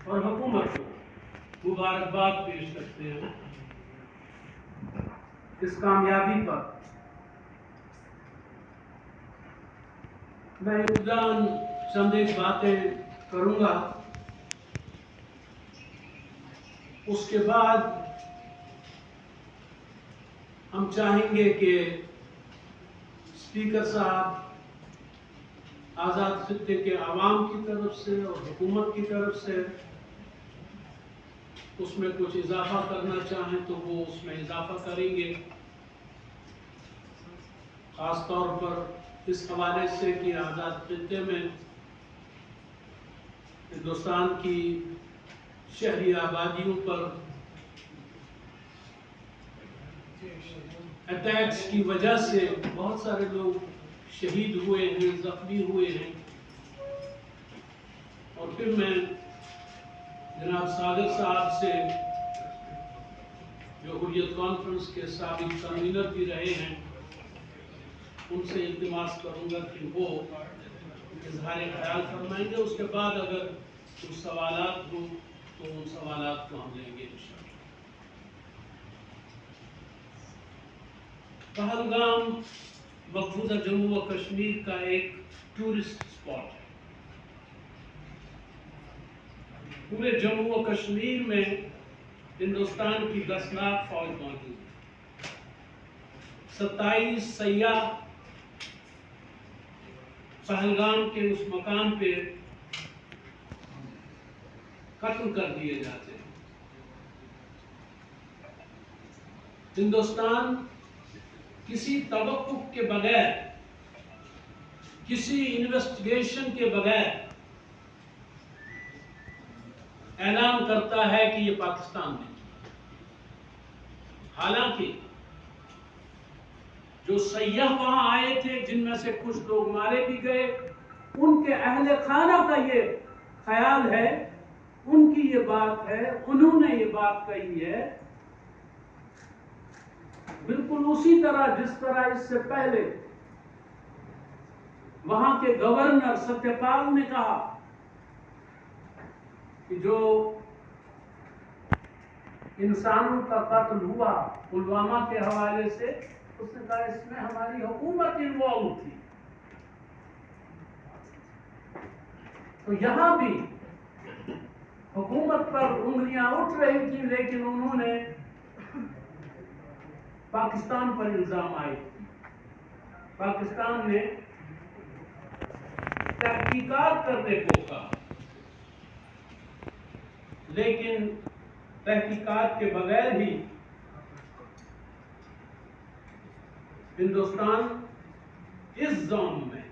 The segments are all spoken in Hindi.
और हुकूमत को मुबारकबाद पेश करते हैं इस कामयाबी पर। मैं इब्तिदान चंद एक बातें करूंगा, उसके बाद हम चाहेंगे कि स्पीकर साहब आज़ाद खित्ते के आवाम की तरफ से और हुकूमत की तरफ से उसमें कुछ इजाफा करना चाहें तो वो उसमें इजाफा करेंगे, खास तौर पर इस हवाले से कि आज़ाद खित्ते में हिंदुस्तान की शहरी आबादियों पर अटैक्स की वजह से बहुत सारे लोग शहीद हुए हैं, जख्मी हुए हैं। और फिर मैं जनाब सागर साहब से, जो हुर्रियत कॉन्फ्रेंस के साबिक कन्वीनर भी रहे हैं, उनसे इल्तिमास करूंगा कि वो इजहार ख्याल फरमाएंगे। उसके बाद अगर कुछ सवालात हों तो उन सवालात को हम लेंगे इंशाअल्लाह। पहलगाम मकबूजा जम्मू व कश्मीर का एक टूरिस्ट स्पॉट है। पूरे जम्मू व कश्मीर में हिंदुस्तान की 10 लाख फौज मौजूद है। 27 सैयाह पहलगाम के उस मकाम पे कत्ल कर दिए जाते हैं। हिंदुस्तान किसी तवक्कुफ के बगैर, किसी इन्वेस्टिगेशन के बगैर ऐलान करता है कि ये पाकिस्तान ने किया। हालांकि जो सैयाह वहां आए थे, जिनमें से कुछ लोग मारे भी गए, उनके अहले खाना का ये ख्याल है, उनकी ये बात है, उन्होंने ये बात कही है, बिल्कुल उसी तरह जिस तरह इससे पहले वहां के गवर्नर सत्यपाल ने कहा कि जो इंसानों का कत्ल हुआ पुलवामा के हवाले से, उसने कहा इसमें हमारी हुकूमत इन्वॉल्व थी। तो यहां भी हुकूमत पर उंगलियां उठ रही थी, लेकिन उन्होंने पाकिस्तान पर इल्जाम आए। पाकिस्तान ने तहकीकात करने को कहा, लेकिन तहकीकात के बगैर ही हिंदुस्तान इस जोन में,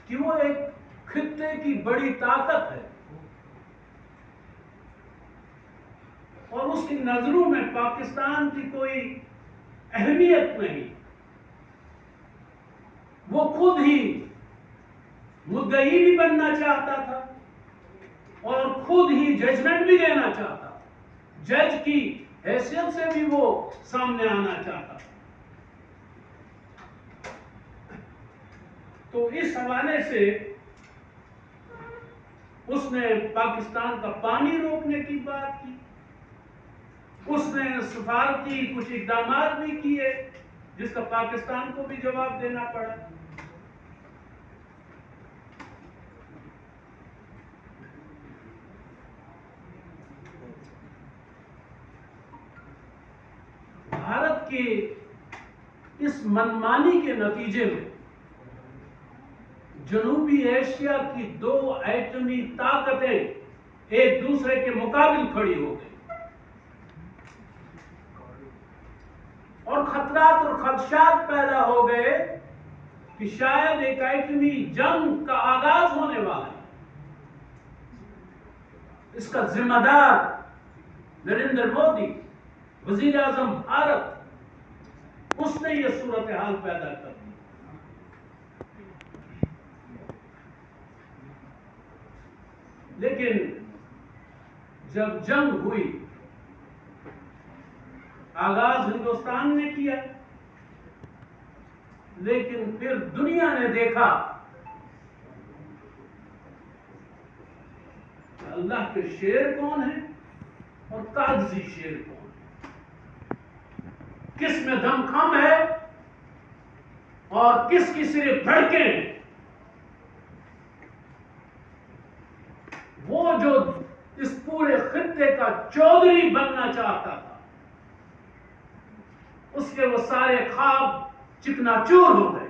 कि वो एक खित्ते की बड़ी ताकत है और उसकी नजरों में पाकिस्तान की कोई अहमियत नहीं, वो खुद ही मुद्दई भी बनना चाहता था और खुद ही जजमेंट भी देना चाहता था। जज की हैसियत से भी वो सामने आना चाहता था। तो इस हवाले से उसने पाकिस्तान का पानी रोकने की बात की, उसने सफारती कुछ इकदाम भी किए, जिसका पाकिस्तान को भी जवाब देना पड़ा। भारत के इस मनमानी के नतीजे में जनूबी एशिया की 2 एटमी ताकतें एक दूसरे के मुकाबिल खड़ी हो गई और खतरात और खदशात पैदा हो गए कि शायद एक एटमी जंग का आगाज होने वाला है। इसका जिम्मेदार नरेंद्र मोदी, वजीर आजम भारत, उसने यह सूरत हाल पैदा कर दी। लेकिन जब जंग हुई, आगाज हिंदुस्तान ने किया, लेकिन फिर दुनिया ने देखा अल्लाह के शेर कौन है और कागजी शेर कौन है, किस में दम कम है और किसकी सिर्फ धड़कें हैं। वो जो इस पूरे खित्ते का चौधरी बनना चाहता था, उसके वो सारे ख्वाब चिकनाचूर हो गए।